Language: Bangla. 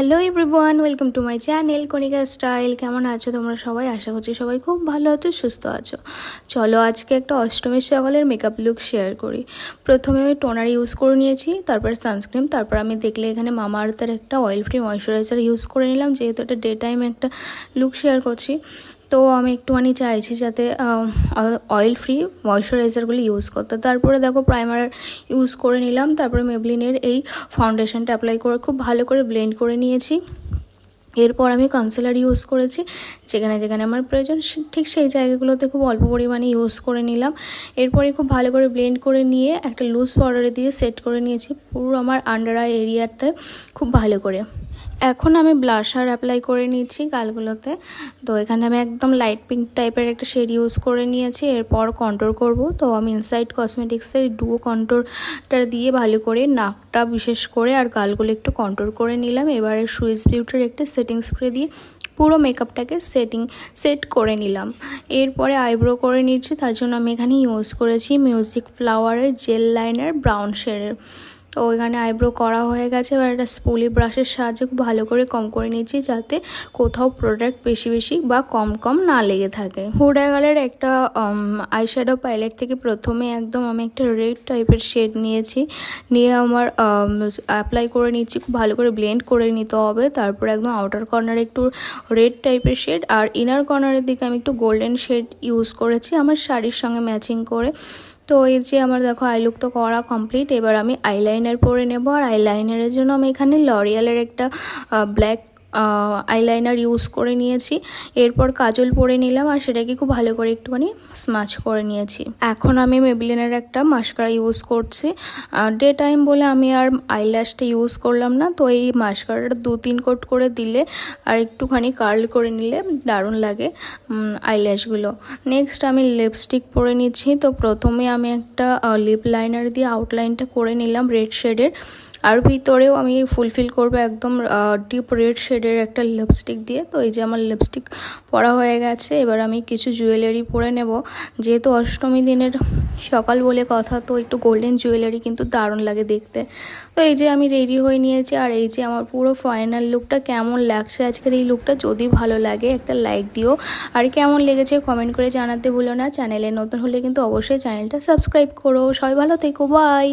Hello everyone, welcome to my channel Kanika style. কেমন আছো তোমরা সবাই? আশা করছি সবাই খুব ভালো আছো, সুস্থ আছো। চলো আজকে একটা অষ্টমীর সকালের মেকআপ লুক শেয়ার করি। প্রথমে আমি টোনার ইউজ করে নিয়েছি, তারপর সানস্ক্রিন, তারপর আমি দেখলে এখানে মামা আর্থের একটা অয়েল ফ্রি ময়শ্চারাইজার ইউজ করে নিলাম, যেহেতু এটা ডে টাইম একটা লুক শেয়ার করছি। তো আমি একটুখানি চাইছি যাতে অয়েল ফ্রি ময়শ্চারাইজারগুলো ইউজ করতে। তারপরে দেখো প্রাইমার ইউজ করে নিলাম, তারপরে মেবলিনের এই ফাউন্ডেশনটা অ্যাপ্লাই করে খুব ভালো করে ব্লেন্ড করে নিয়েছি। এরপর আমি কনসিলার ইউজ করেছি, যেখানে যেখানে আমার প্রয়োজন ঠিক সেই জায়গাগুলোতে খুব অল্প পরিমাণে ইউজ করে নিলাম। এরপরে খুব ভালো করে ব্লেন্ড করে নিয়ে একটা লুজ পাউডারে দিয়ে সেট করে নিয়েছি পুরো আমার আন্ডার আই এরিয়াতে খুব ভালো করে। এখন আমি ব্লাশার অ্যাপ্লাই করে নিচ্ছি গালগুলোতে। তো এখানে আমি একদম লাইট পিঙ্ক টাইপের একটা শেড ইউজ করে নিয়েছি। এরপর কন্ট্রোল করব, তো আমি ইনসাইড কসমেটিক্সের ডুও কন্ট্রোলটা দিয়ে ভালো করে নাকটা বিশেষ করে আর গালগুলো একটু কন্ট্রোল করে নিলাম। এবারে সুইস বিউটির একটা সেটিং স্প্রে দিয়ে পুরো মেকআপটাকে সেট করে নিলাম। এরপরে আইব্রো করে নিচ্ছি, তার জন্য আমি এখানে ইউজ করেছি মিউজিক ফ্লাওয়ারের জেল লাইনার ব্রাউন শেডের। তো এখানে আইব্রো করা হয়ে গেছে, এবার একটা স্পুলি ব্রাশের সাহায্যে খুব ভালো করে কম করে নিচ্ছি, যাতে কোথাও প্রোডাক্ট বেশি বেশি বা কম না লেগে থাকে। হুডা কালার একটা আইশ্যাডো প্যালেট থেকে প্রথমে একদম আমি একটা রেড টাইপের শেড নিয়েছি, নিয়ে আমার অ্যাপ্লাই করে নিচ্ছি, খুব ভালো করে ব্লেন্ড করে নিতে হবে। তারপর একদম আউটার কর্নারে একটু রেড টাইপের শেড আর ইনার কর্নারের দিকে আমি একটু গোল্ডেন শেড ইউজ করেছি আমার শাড়ির সঙ্গে ম্যাচিং করে। তো এই যে আমার দেখো আই লুক তো করা কমপ্লিট। এবার আমি আইলাইনার পরে নেব, আর আইলাইনারের জন্য আমি এখানে লরিয়ালের একটা ব্ল্যাক আইলাইনার ইউজ করে নিয়েছি। এরপর কাজল পরে নিলাম আর সেটাকে খুব ভালো করে একটুখানি স্মাচ করে নিয়েছি। এখন আমি মেবলিনের একটা মাস্কারা ইউজ করছি। ডে টাইম বলে আমি আর আইল্যাশটা ইউজ করলাম না, তো এই মাস্কারাটা 2-3 কোট করে দিলে আর একটুখানি কার্ল করে নিলে দারুণ লাগে আইল্যাশগুলো। নেক্সট আমি লিপস্টিক পরে নিচ্ছি। তো প্রথমে আমি একটা লিপ লাইনার দিয়ে আউটলাইনটা করে নিলাম রেড শেডের, আর ভিতরেও আমি ফুলফিল করবো একদম ডিপ রেড শেডের একটা লিপস্টিক দিয়ে। তো এই যে আমার লিপস্টিক পরা হয়ে গেছে। এবার আমি কিছু জুয়েলারি পরে নেব, যেহেতু অষ্টমী দিনের সকাল বলে কথা, তো একটু গোল্ডেন জুয়েলারি কিন্তু দারুণ লাগে দেখতে। তো এই যে আমি রেডি হয়ে নিয়েছি, আর এই যে আমার পুরো ফাইনাল লুকটা কেমন লাগছে আজকের এই লুকটা। যদি ভালো লাগে একটা লাইক দিও, আর কেমন লেগেছে কমেন্ট করে জানাতে ভুলো না। চ্যানেলে নতুন হলে কিন্তু অবশ্যই চ্যানেলটা সাবস্ক্রাইব করো। সবাই ভালো থেকো, বাই।